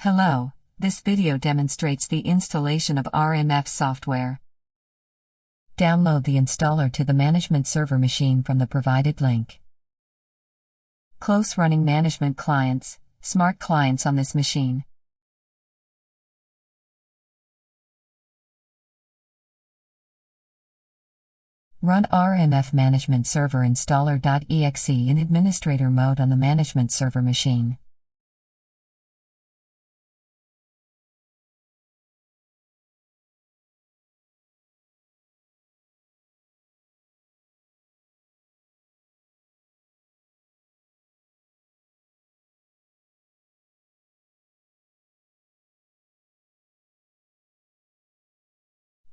Hello, this video demonstrates the installation of RMF software. Download the installer to the management server machine from the provided link. Close running management clients, smart clients on this machine. Run RMF Management Server Installer.exe in administrator mode on the management server machine.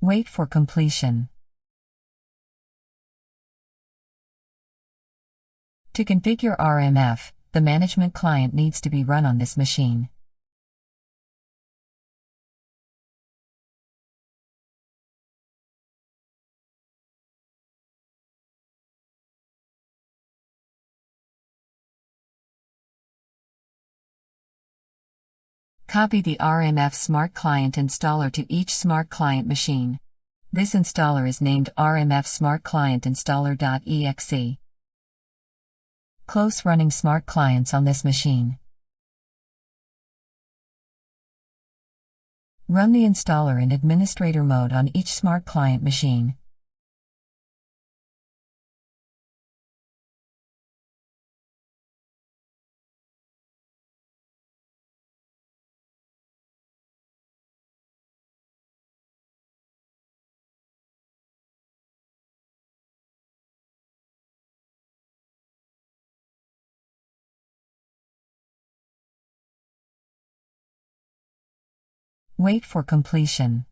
Wait for completion. To configure RMF, the management client needs to be run on this machine. Copy the RMF Smart Client installer to each Smart Client machine. This installer is named RMF Smart Client Installer.exe. Close running smart clients on this machine. Run the installer in administrator mode on each smart client machine. Wait for completion.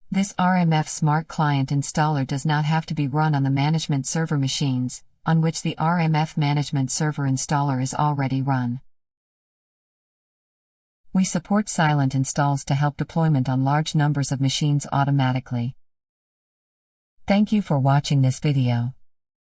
This RMF Smart Client installer does not have to be run on the management server machines, on which the RMF Management Server installer is already run. We support silent installs to help deployment on large numbers of machines automatically. Thank you for watching this video.